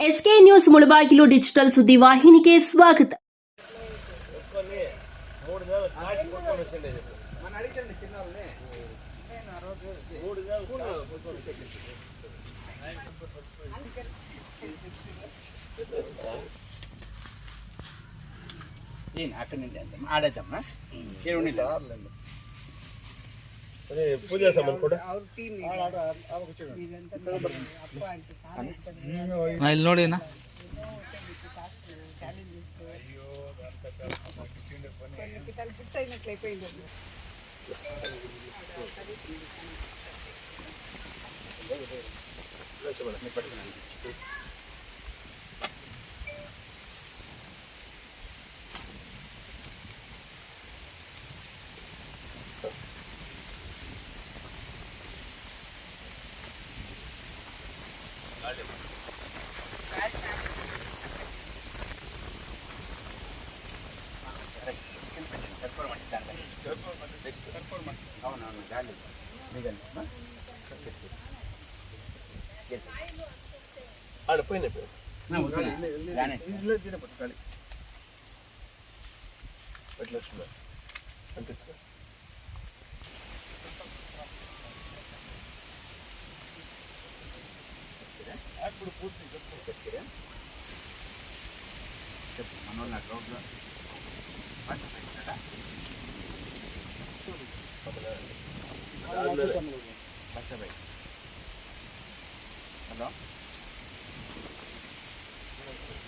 SK news Mulbagal digital ಸುದ್ದಿವಾಹಿನಿಗೆ ಸ್ವಾಗತ. పూజా సామాన్ కూడా ಇಲ್ಲಿ ನೋಡಿ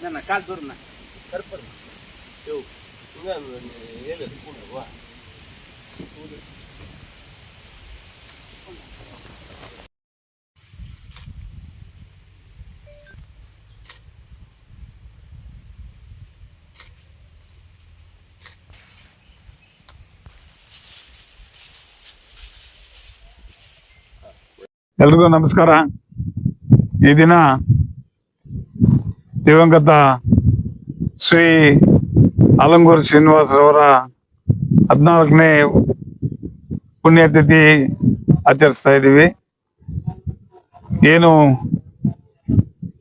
ನನ್ನ ಕಾಲ್ ದೂರನ ಕರ್ಪರ್ ಯೋ ಹಿಂಗ ಹೇಳದು ಕೂಡವಾ ಎಲ್ರಿಗೂ ನಮಸ್ಕಾರ. ಈ ದಿನ ದಿವಂಗತ ಶ್ರೀ ಆಲಂಗೂರು ಶ್ರೀನಿವಾಸರವರ 14ನೇ ಪುಣ್ಯತಿಥಿ ಆಚರಿಸ್ತಾ ಇದ್ದೀವಿ. ಏನು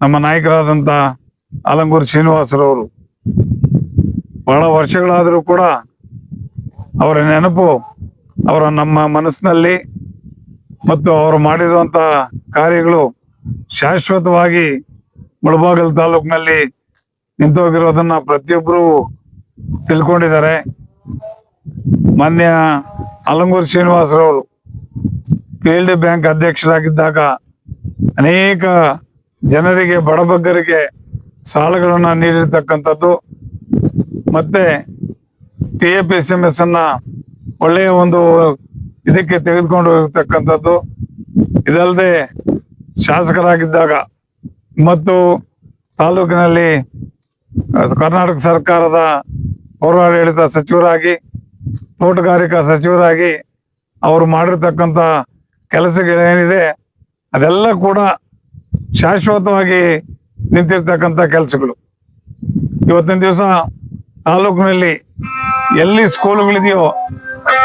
ನಮ್ಮ ನಾಯಕರಾದಂಥ ಆಲಂಗೂರು ಶ್ರೀನಿವಾಸರವರು ಬಹಳ ವರ್ಷಗಳಾದರೂ ಕೂಡ ಅವರ ನೆನಪು ಅವರ ನಮ್ಮ ಮನಸ್ಸಿನಲ್ಲಿ ಮತ್ತು ಅವರು ಮಾಡಿರುವಂಥ ಕಾರ್ಯಗಳು ಶಾಶ್ವತವಾಗಿ ಮುಳಬಾಗಿಲು ತಾಲೂಕಿನಲ್ಲಿ ನಿಂತೋಗಿರೋದನ್ನ ಪ್ರತಿಯೊಬ್ಬರು ತಿಳ್ಕೊಂಡಿದ್ದಾರೆ. ಮಾನ್ಯ ಆಲಂಗೂರು ಶ್ರೀನಿವಾಸರವರು ಫೀಲ್ಡ್ ಬ್ಯಾಂಕ್ ಅಧ್ಯಕ್ಷರಾಗಿದ್ದಾಗ ಅನೇಕ ಜನರಿಗೆ ಬಡಬಗ್ಗರಿಗೆ ಸಾಲಗಳನ್ನು ನೀಡಿರ್ತಕ್ಕಂಥದ್ದು, ಮತ್ತೆ TAPSMS ಅನ್ನ ಒಳ್ಳೆಯ ಒಂದು ಇದಕ್ಕೆ ತೆಗೆದುಕೊಂಡು ಹೋಗಿರ್ತಕ್ಕಂಥದ್ದು. ಇದಲ್ಲದೆ ಶಾಸಕರಾಗಿದ್ದಾಗ ಮತ್ತು ತಾಲೂಕಿನಲ್ಲಿ ಕರ್ನಾಟಕ ಸರ್ಕಾರದ ಪೌರಾಡಳಿತ ಸಚಿವರಾಗಿ, ತೋಟಗಾರಿಕಾ ಸಚಿವರಾಗಿ ಅವರು ಮಾಡಿರ್ತಕ್ಕಂಥ ಕೆಲಸಗಳೇನಿದೆ ಅದೆಲ್ಲ ಕೂಡ ಶಾಶ್ವತವಾಗಿ ನಿಂತಿರ್ತಕ್ಕಂಥ ಕೆಲಸಗಳು. ಇವತ್ತಿನ ದಿವಸ ತಾಲೂಕಿನಲ್ಲಿ ಎಲ್ಲಿ ಸ್ಕೂಲುಗಳಿದೆಯೋ,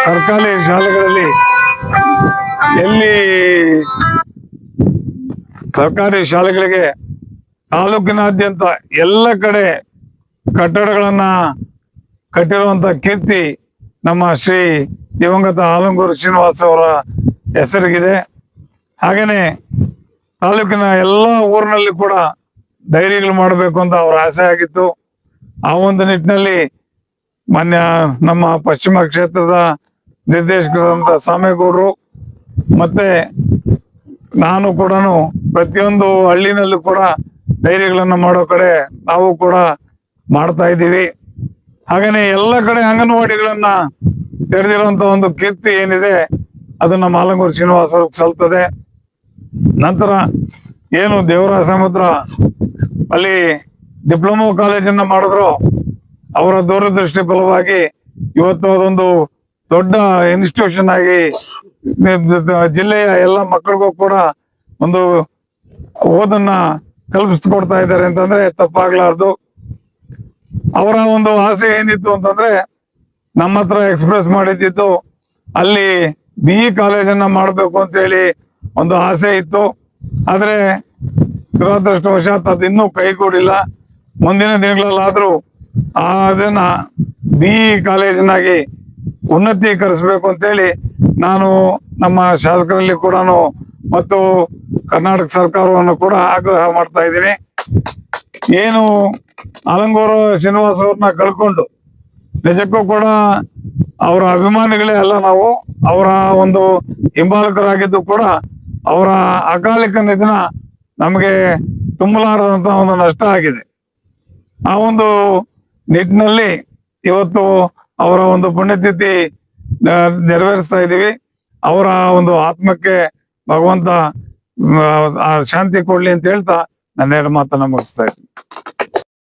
ಸರ್ಕಾರಿ ಶಾಲೆಗಳಲ್ಲಿ ಎಲ್ಲಿ ಸರ್ಕಾರಿ ಶಾಲೆಗಳಿಗೆ ತಾಲೂಕಿನಾದ್ಯಂತ ಎಲ್ಲ ಕಡೆ ಕಟ್ಟಡಗಳನ್ನ ಕಟ್ಟಿರುವಂತ ಕೀರ್ತಿ ನಮ್ಮ ಶ್ರೀ ದಿವಂಗತ ಆಲಂಗೂರು ಶ್ರೀನಿವಾಸ ಅವರ ಹೆಸರಿಗಿದೆ. ಹಾಗೇನೆ ತಾಲೂಕಿನ ಎಲ್ಲ ಊರಿನಲ್ಲಿ ಕೂಡ ಡೈರಿಗಳು ಮಾಡಬೇಕು ಅಂತ ಅವರ ಆಸೆ ಆಗಿತ್ತು. ಆ ಒಂದು ನಿಟ್ಟಿನಲ್ಲಿ ಮಾನ್ಯ ನಮ್ಮ ಪಶ್ಚಿಮ ಕ್ಷೇತ್ರದ ನಿರ್ದೇಶಕರಾದಂಥ ಸಾಮೇಗೌಡರು ಮತ್ತೆ ನಾನು ಕೂಡ ಪ್ರತಿಯೊಂದು ಹಳ್ಳಿನಲ್ಲೂ ಕೂಡ ಡೈರಿಗಳನ್ನು ಮಾಡೋ ಕಡೆ ನಾವು ಕೂಡ ಮಾಡ್ತಾ ಇದ್ದೀವಿ. ಹಾಗೇನೆ ಎಲ್ಲ ಕಡೆ ಅಂಗನವಾಡಿಗಳನ್ನ ತೆರೆದಿರುವಂತ ಒಂದು ಕೀರ್ತಿ ಏನಿದೆ ಅದು ನಮ್ಮ ಆಲಂಗೂರು ಶ್ರೀನಿವಾಸ ಅವ್ರಿಗೆ ಸಲ್ತದೆ. ನಂತರ ಏನು ದೇವರ ಸಮುದ್ರ ಅಲ್ಲಿ ಡಿಪ್ಲೊಮಾ ಕಾಲೇಜನ್ನ ಮಾಡಿದ್ರು, ಅವರ ದೂರದೃಷ್ಟಿ ಫಲವಾಗಿ ಇವತ್ತು ಅದೊಂದು ದೊಡ್ಡ ಇನ್ಸ್ಟಿಟ್ಯೂಷನ್ ಆಗಿ ಜಿಲ್ಲೆಯ ಎಲ್ಲ ಮಕ್ಕಳಿಗೂ ಕೂಡ ಒಂದು ಓದನ್ನ ಕಲ್ಪಿಸ್ಕೊಡ್ತಾ ಇದ್ದಾರೆ ಅಂತಂದ್ರೆ ತಪ್ಪಾಗ್ಲಾರ್ದು. ಅವರ ಒಂದು ಆಸೆ ಏನಿತ್ತು ಅಂತಂದ್ರೆ ನಮ್ಮ ಹತ್ರ ಎಕ್ಸ್ಪ್ರೆಸ್ ಮಾಡಿದ್ದು ಅಲ್ಲಿ BE ಕಾಲೇಜನ್ನ ಮಾಡಬೇಕು ಅಂತ ಹೇಳಿ ಒಂದು ಆಸೆ ಇತ್ತು. ಆದ್ರೆ ದುರದೃಷ್ಟವಶಾತ್ ಅದು ಇನ್ನೂ ಕೈಗೂಡಿಲ್ಲ. ಮುಂದಿನ ದಿನಗಳಲ್ಲಾದ್ರೂ ಅದನ್ನ BE ಕಾಲೇಜಿನಾಗಿ ಉನ್ನತೀಕರಿಸಬೇಕು ಅಂತೇಳಿ ನಾನು ನಮ್ಮ ಶಾಸಕರಲ್ಲಿ ಕೂಡ ಮತ್ತು ಕರ್ನಾಟಕ ಸರ್ಕಾರವನ್ನು ಕೂಡ ಆಗ್ರಹ ಮಾಡ್ತಾ ಇದ್ದೀನಿ. ಏನು ಅಲಂಗೂರು ಶ್ರೀನಿವಾಸ್ ಅವ್ರನ್ನ ಕಳ್ಕೊಂಡು ನಿಜಕ್ಕೂ ಕೂಡ ಅವರ ಅಭಿಮಾನಿಗಳೇ ಅಲ್ಲ ನಾವು, ಅವರ ಒಂದು ಹಿಂಬಾಲಕರಾಗಿದ್ದು ಕೂಡ ಅವರ ಅಕಾಲಿಕ ನಿಧನ ನಮಗೆ ತುಂಬಲಾರದಂತ ಒಂದು ನಷ್ಟ ಆಗಿದೆ. ಆ ಒಂದು ನಿಟ್ಟಿನಲ್ಲಿ ಇವತ್ತು ಅವರ ಒಂದು ಪುಣ್ಯತಿಥಿ ನೆರವೇರಿಸ್ತಾ ಇದ್ದೀವಿ. ಅವರ ಒಂದು ಆತ್ಮಕ್ಕೆ ಭಗವಂತ ಶಾಂತಿ ಕೊಡ್ಲಿ ಅಂತ ಹೇಳ್ತಾ ನನ್ನ ಎರಡು ಮಾತನ್ನ ಮುಗಿಸ್ತಾ ಇದ್ದೀನಿ.